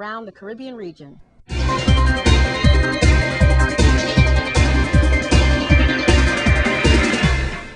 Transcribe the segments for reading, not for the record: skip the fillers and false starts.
around the Caribbean region.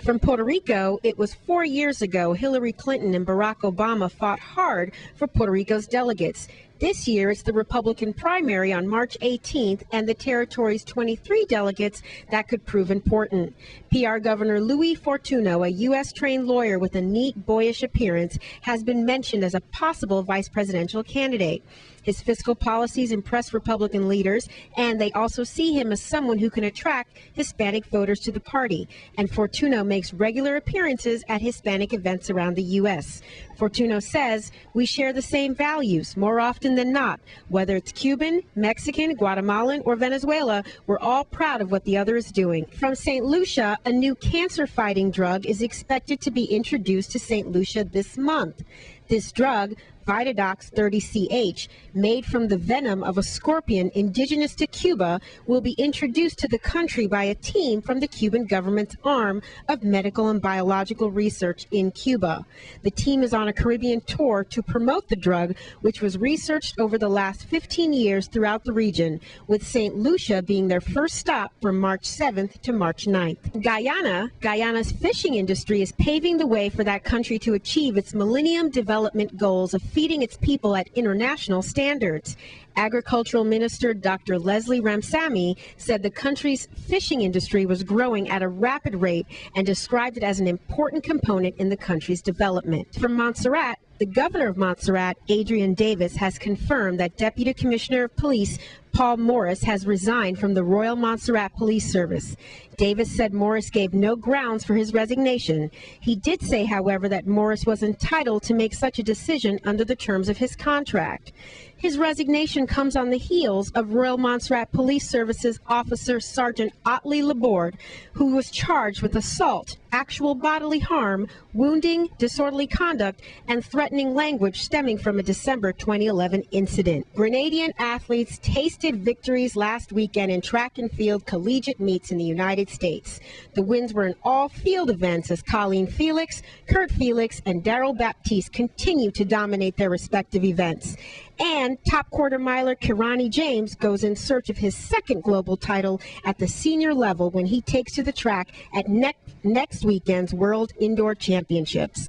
From Puerto Rico, it was 4 years ago Hillary Clinton and Barack Obama fought hard for Puerto Rico's delegates. This year, it's the Republican primary on March 18th and the territory's 23 delegates that could prove important. PR Governor Louis Fortuno, a U.S.-trained lawyer with a neat, boyish appearance, has been mentioned as a possible vice presidential candidate. His fiscal policies impress Republican leaders, and they also see him as someone who can attract Hispanic voters to the party. And Fortuno makes regular appearances at Hispanic events around the U.S. Fortuno says, "We share the same values more often than not. Whether it's Cuban, Mexican, Guatemalan, or Venezuela, we're all proud of what the other is doing." From St. Lucia, a new cancer-fighting drug is expected to be introduced to St. Lucia this month. This drug, Vitadox 30CH, made from the venom of a scorpion indigenous to Cuba, will be introduced to the country by a team from the Cuban government's arm of medical and biological research in Cuba. The team is on a Caribbean tour to promote the drug, which was researched over the last 15 years throughout the region, with St. Lucia being their first stop from March 7th to March 9th. Guyana's fishing industry is paving the way for that country to achieve its Millennium Development Goals of feeding its people at international standards. Agricultural Minister Dr. Leslie Ramsamy said the country's fishing industry was growing at a rapid rate and described it as an important component in the country's development. From Montserrat, the governor of Montserrat, Adrian Davis, has confirmed that Deputy Commissioner of Police Paul Morris has resigned from the Royal Montserrat Police Service. Davis said Morris gave no grounds for his resignation. He did say, however, that Morris was entitled to make such a decision under the terms of his contract. His resignation comes on the heels of Royal Montserrat Police Service's Officer Sergeant Otley Laborde, who was charged with assault, actual bodily harm, wounding, disorderly conduct, and threatening language stemming from a December 2011 incident. Grenadian athletes tasted victories last weekend in track and field collegiate meets in the United States. The wins were in all field events as Colleen Felix, Kurt Felix, and Daryl Baptiste continue to dominate their respective events. And top quarter miler Kirani James goes in search of his second global title at the senior level when he takes to the track at next weekend's World Indoor Championships.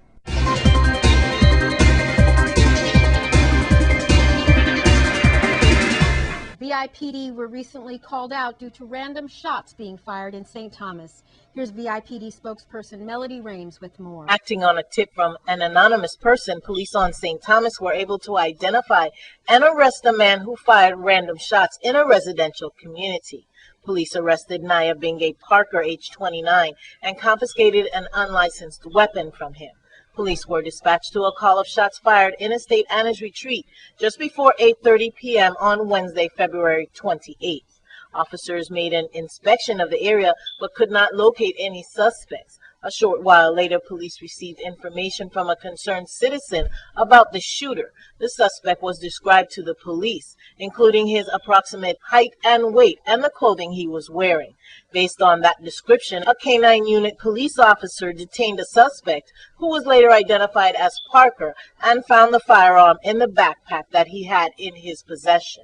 VIPD were recently called out due to random shots being fired in St. Thomas. Here's VIPD spokesperson Melody Rames with more. Acting on a tip from an anonymous person, police on St. Thomas were able to identify and arrest a man who fired random shots in a residential community. Police arrested Naya Bingay Parker, age 29, and confiscated an unlicensed weapon from him. Police were dispatched to a call of shots fired in Estate Anna's Retreat just before 8:30 p.m. on Wednesday, February 28th. Officers made an inspection of the area but could not locate any suspects. A short while later, police received information from a concerned citizen about the shooter. The suspect was described to the police, including his approximate height and weight and the clothing he was wearing. Based on that description, a K-9 unit police officer detained a suspect who was later identified as Parker and found the firearm in the backpack that he had in his possession.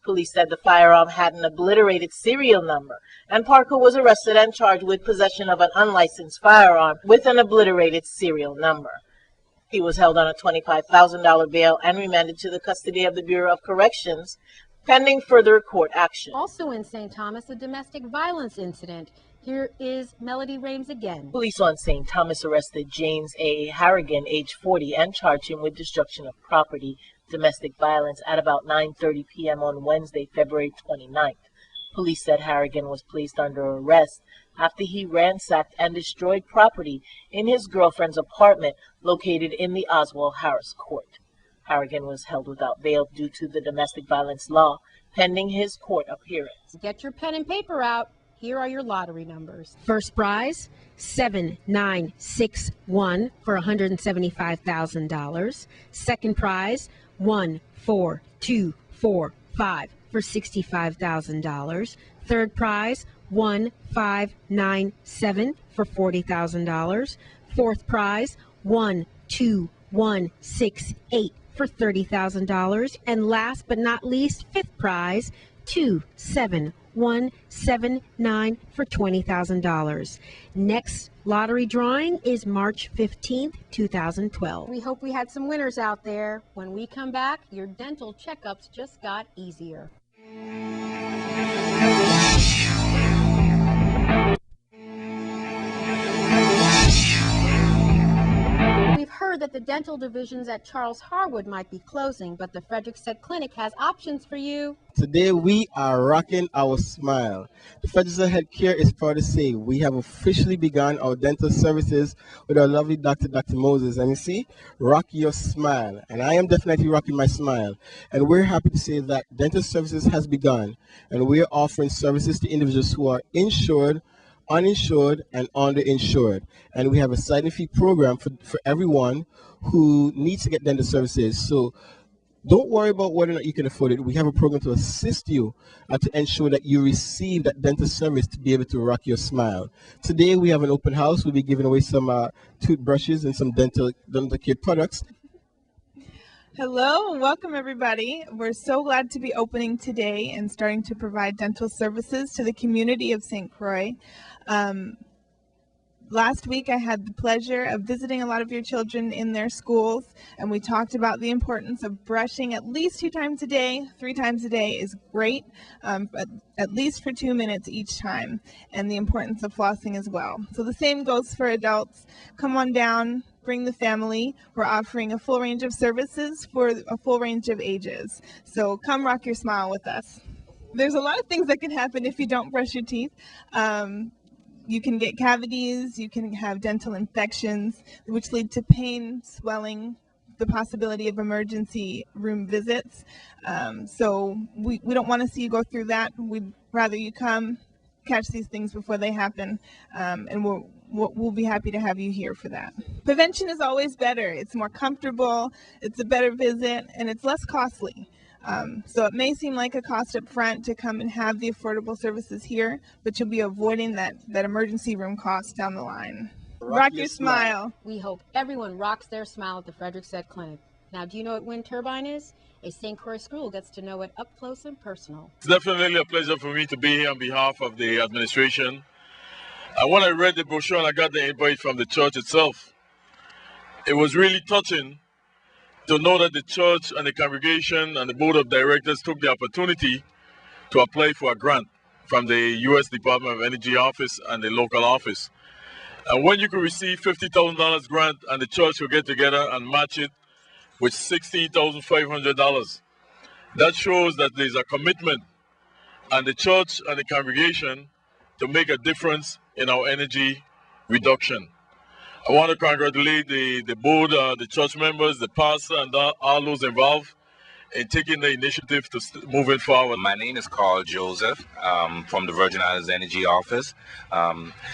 Police said the firearm had an obliterated serial number, and Parker was arrested and charged with possession of an unlicensed firearm with an obliterated serial number. He was held on a $25,000 bail and remanded to the custody of the Bureau of Corrections, pending further court action. Also in St. Thomas, a domestic violence incident. Here is Melody Rames again. Police on St. Thomas arrested James A. Harrigan, age 40, and charged him with destruction of property, domestic violence at about 9:30 p.m. on Wednesday, February 29th. Police said Harrigan was placed under arrest after he ransacked and destroyed property in his girlfriend's apartment located in the Oswald Harris Court. Harrigan was held without bail due to the domestic violence law, pending his court appearance. Get your pen and paper out. Here are your lottery numbers. First prize, 7961 for $175,000. Second prize, 14245 for $65,000. Third prize, 1597 for $40,000. Fourth prize, 12168 for $30,000. And last but not least, fifth prize, 27179 for $20,000. Next lottery drawing is March 15th, 2012. We hope we had some winners out there. When we come back, your dental checkups just got easier. We've heard that the dental divisions at Charles Harwood might be closing, but the Frederiksted Clinic has options for you. Today we are rocking our smile. The Frederiksted Healthcare is proud to say we have officially begun our dental services with our lovely Dr. Moses. And you see, rock your smile. And I am definitely rocking my smile. And we're happy to say that dental services has begun. And we're offering services to individuals who are insured, uninsured, and underinsured. And we have a sliding fee program for everyone who needs to get dental services. So don't worry about whether or not you can afford it. We have a program to assist you to ensure that you receive that dental service to be able to rock your smile. Today we have an open house. We'll be giving away some toothbrushes and some dental care products. Hello, welcome everybody. We're so glad to be opening today and starting to provide dental services to the community of St. Croix. Last week I had the pleasure of visiting a lot of your children in their schools, and we talked about the importance of brushing at least 2 times a day. 3 times a day is great, but at least for 2 minutes each time, and the importance of flossing as well. So the same goes for adults. Come on down, bring the family. We're offering a full range of services for a full range of ages. So come rock your smile with us. There's a lot of things that can happen if you don't brush your teeth. You can get cavities, you can have dental infections, which lead to pain, swelling, the possibility of emergency room visits. So we don't want to see you go through that. We'd rather you come, catch these things before they happen, and we'll be happy to have you here for that. Prevention is always better. It's more comfortable, it's a better visit, and it's less costly. So it may seem like a cost up front to come and have the affordable services here, but you'll be avoiding that emergency room cost down the line. Rock your smile. We hope everyone rocks their smile at the Frederiksted Clinic. Now, do you know what wind turbine is? A St. Croix school gets to know it up close and personal. It's definitely a pleasure for me to be here on behalf of the administration. And when I read the brochure and I got the invite from the church itself, it was really touching to know that the church and the congregation and the board of directors took the opportunity to apply for a grant from the U.S. Department of Energy office and the local office. And when you could receive $50,000 grant and the church will get together and match it with $16,500, that shows that there's a commitment and the church and the congregation to make a difference in our energy reduction. I want to congratulate the board, the church members, the pastor, and all those involved in taking the initiative to moving forward. My name is Carl Joseph from the Virgin Islands Energy Office.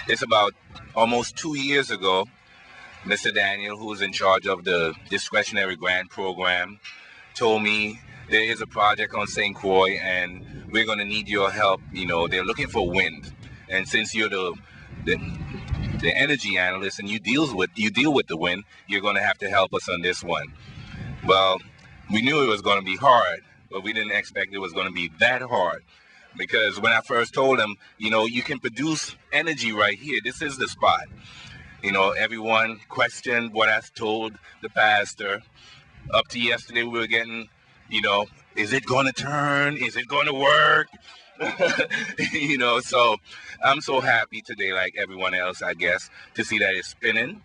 It's about almost 2 years ago, Mr. Daniel, who is in charge of the discretionary grant program, told me there is a project on St. Croix and we're going to need your help. You know, they're looking for wind. And since you're the energy analyst and you deal with the wind, you're going to have to help us on this one. Well, we knew it was going to be hard, but we didn't expect it was going to be that hard, because when I first told them, you know, you can produce energy right here, this is the spot. You know, everyone questioned what I told the pastor. Up to yesterday, we were getting, you know, is it going to turn? Is it going to work? You know, so I'm so happy today, like everyone else, I guess, to see that it's spinning.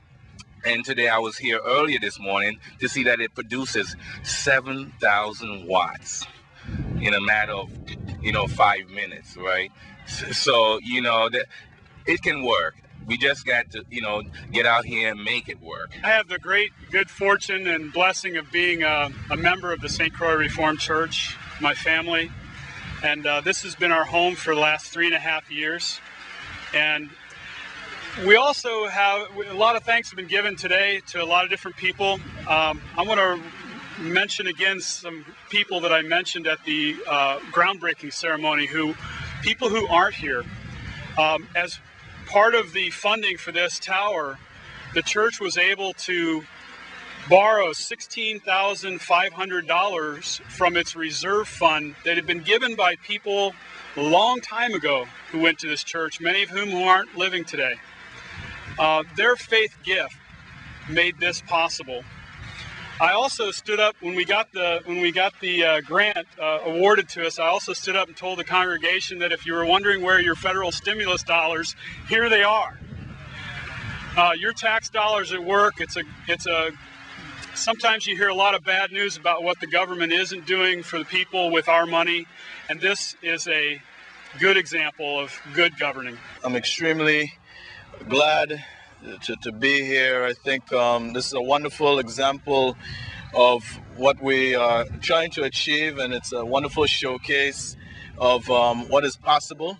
And today I was here earlier this morning to see that it produces 7,000 watts in a matter of, you know, 5 minutes, right? So, you know, that it can work. We just got to, you know, get out here and make it work. I have the good fortune and blessing of being a member of the St. Croix Reformed Church, my family. And this has been our home for the last 3.5 years. And we also have a lot of thanks have been given today to a lot of different people. I want to mention again some people that I mentioned at the groundbreaking ceremony, people who aren't here. As part of the funding for this tower, the church was able to borrow $16,500 from its reserve fund that had been given by people a long time ago who went to this church, many of whom who aren't living today. Their faith gift made this possible. I also stood up when we got the grant awarded to us. I also stood up and told the congregation that if you were wondering where your federal stimulus dollars, here they are. Your tax dollars at work. Sometimes you hear a lot of bad news about what the government isn't doing for the people with our money, and this is a good example of good governing. I'm extremely glad to be here. I think this is a wonderful example of what we are trying to achieve, and it's a wonderful showcase of what is possible.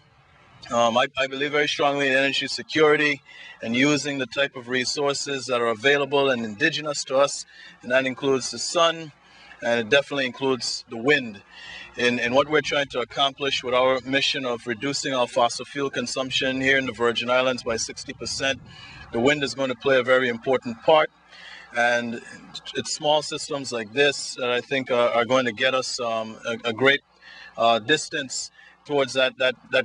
I believe very strongly in energy security and using the type of resources that are available and indigenous to us, and that includes the sun, and it definitely includes the wind. In what we're trying to accomplish with our mission of reducing our fossil fuel consumption here in the Virgin Islands by 60%, the wind is going to play a very important part. And it's small systems like this that I think are going to get us a great distance towards that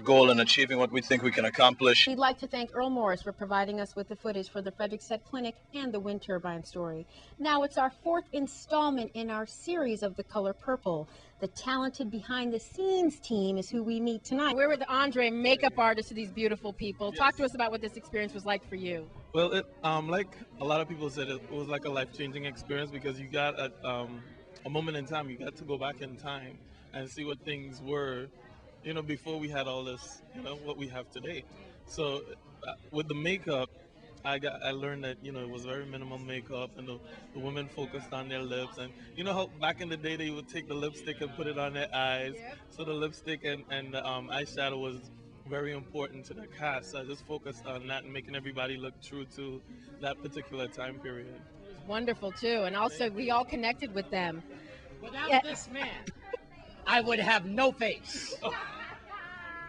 goal and achieving what we think we can accomplish. We'd like to thank Earl Morris for providing us with the footage for the Frederiksted Clinic and the wind turbine story. Now it's our fourth installment in our series of The Color Purple. The talented behind-the-scenes team is who we meet tonight. We're with the Andre, makeup artist of these beautiful people. Yes. Talk to us about what this experience was like for you. Well, it like a lot of people said, it was like a life-changing experience because you got a moment in time. You got to go back in time and see what things were, before we had all this, what we have today. So with the makeup, I learned that, it was very minimal makeup, and the women focused on their lips. And how back in the day they would take the lipstick and put it on their eyes. Yep. So the lipstick and the eyeshadow was very important to the cast. So I just focused on that and making everybody look true to that particular time period. It was wonderful too, and also we all connected with them. Without this man, I would have no face.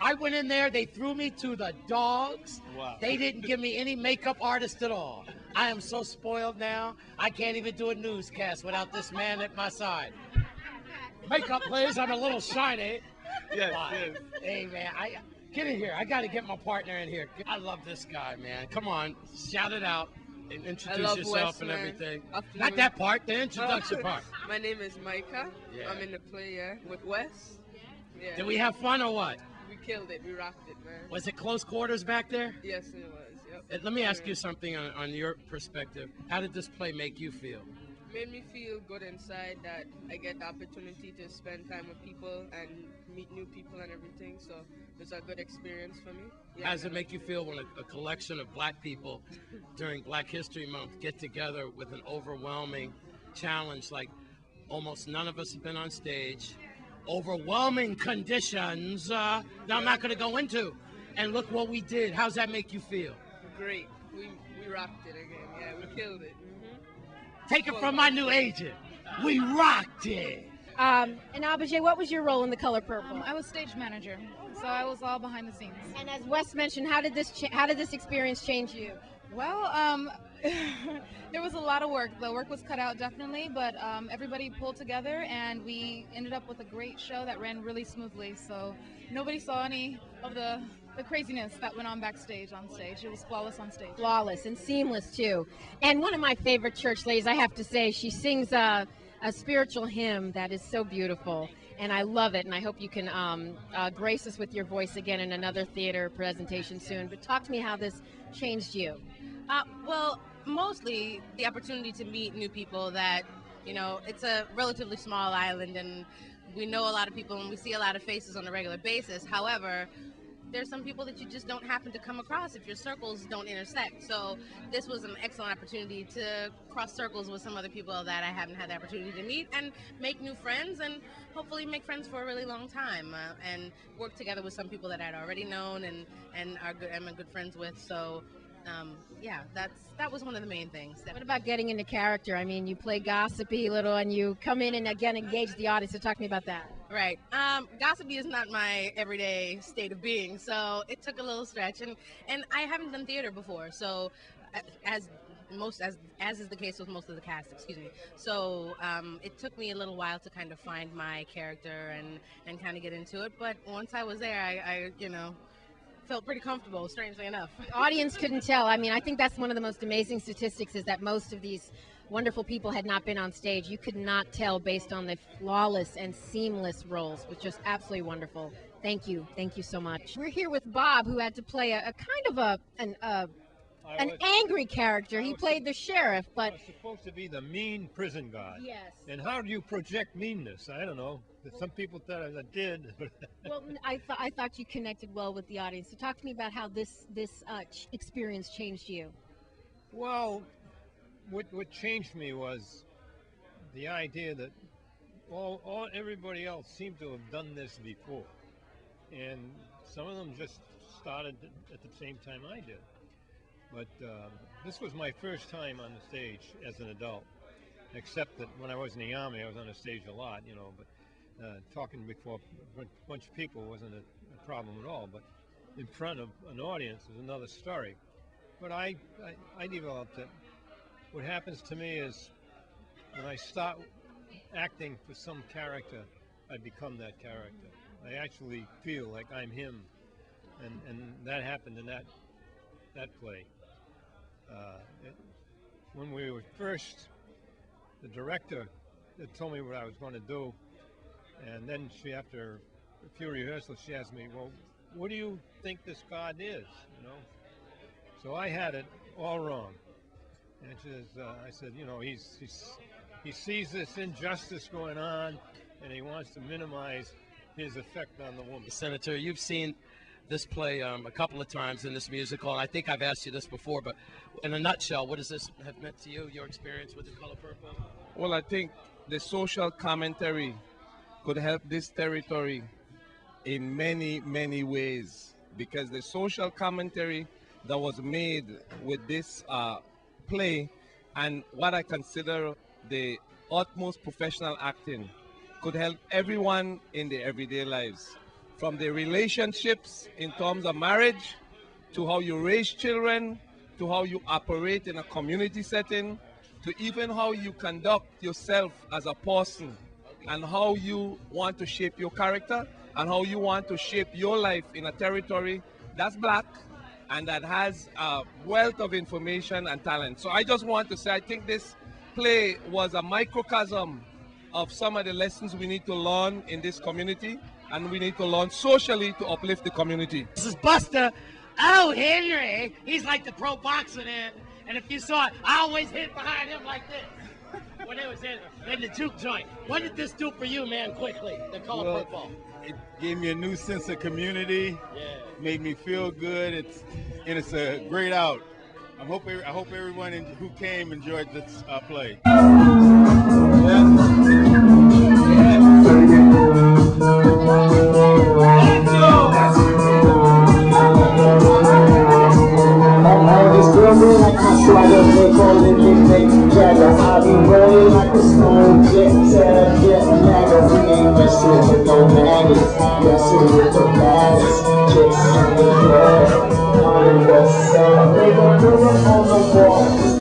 I went in there, they threw me to the dogs. Wow. They didn't give me any makeup artist at all. I am so spoiled now, I can't even do a newscast without this man at my side. Makeup, please, I'm a little shiny. Yes, yes. Hey, man, get in here. I got to get my partner in here. I love this guy, man. Come on, shout it out and introduce yourself and everything. Not that part, the introduction part. My name is Micah. Yeah. I'm in the play with Wes. Yeah. Did we have fun or what? We killed it. We rocked it, man. Was it close quarters back there? Yes, it was. Yep. Let me ask you something on your perspective. How did this play make you feel? Made me feel good inside that I get the opportunity to spend time with people and meet new people and everything. So it's a good experience for me. Yeah. How does it make you feel when a collection of black people during Black History Month get together with an overwhelming challenge like almost none of us have been on stage, overwhelming conditions that I'm not going to go into, and look what we did? How's that make you feel? Great. We rocked it again. Yeah, we killed it. Take it from my new agent. We rocked it. And Abajay, what was your role in The Color Purple? I was stage manager, so I was all behind the scenes. And as Wes mentioned, how did this experience change you? Well, there was a lot of work. The work was cut out definitely, but everybody pulled together and we ended up with a great show that ran really smoothly. So nobody saw any of the craziness that went on backstage on stage. It was flawless on stage. Flawless and seamless too. And one of my favorite church ladies, I have to say, she sings a spiritual hymn that is so beautiful. And I love it, and I hope you can grace us with your voice again in another theater presentation soon. But talk to me how this changed you. Well, mostly the opportunity to meet new people that, it's a relatively small island, and we know a lot of people and we see a lot of faces on a regular basis. However, there's some people that you just don't happen to come across if your circles don't intersect. So this was an excellent opportunity to cross circles with some other people that I haven't had the opportunity to meet and make new friends and hopefully make friends for a really long time and work together with some people that I'd already known and I'm good friends with. So yeah, that was one of the main things. What about getting into character? I mean, you play gossipy little and you come in and again engage the audience. So talk to me about that. Right. Gossipy is not my everyday state of being, so it took a little stretch. And I haven't done theater before, so as as is the case with most of the cast, excuse me. So it took me a little while to kind of find my character and kind of get into it. But once I was there, I felt pretty comfortable, strangely enough. The audience couldn't tell. I mean, I think that's one of the most amazing statistics, is that most of these wonderful people had not been on stage. You could not tell based on the flawless and seamless roles, which was absolutely wonderful. Thank you so much. We're here with Bob, who had to play a kind of an angry character. He played the sheriff, but I was supposed to be the mean prison guard. Yes. And how do you project meanness? I don't know. Some people thought I did. Well, I thought you connected well with the audience. So talk to me about how this experience changed you. Well, what changed me was the idea that everybody else seemed to have done this before, and some of them just started at the same time I did. But this was my first time on the stage as an adult, except that when I was in the Army, I was on the stage a lot, you know, but talking before a bunch of people wasn't a problem at all. But in front of an audience is another story. But I developed it. What happens to me is when I start acting for some character, I become that character. I actually feel like I'm him, and that happened in that play. When we were first, the director told me what I was going to do, and then after a few rehearsals, she asked me, "Well, what do you think this God is?" You know. So I had it all wrong, and I said, you know, he sees this injustice going on, and he wants to minimize his effect on the woman. Senator, you've seen this play a couple of times in this musical, and I think I've asked you this before, but in a nutshell, what does this have meant to you, your experience with The Color Purple? Well, I think the social commentary could help this territory in many, many ways, because the social commentary that was made with this play and what I consider the utmost professional acting could help everyone in their everyday lives. From the relationships in terms of marriage, to how you raise children, to how you operate in a community setting, to even how you conduct yourself as a person, and how you want to shape your character, and how you want to shape your life in a territory that's black and that has a wealth of information and talent. So I just want to say, I think this play was a microcosm of some of the lessons we need to learn in this community, and we need to learn socially to uplift the community. This is Buster. Oh, Henry. He's like the pro boxer there. And if you saw it, I always hit behind him like this. When they was in the juke joint. What did this do for you, man, quickly, The Color Purple? It gave me a new sense of community. Yeah. Made me feel good. It's a great out. I hope everyone who came enjoyed this play. Yes, sir.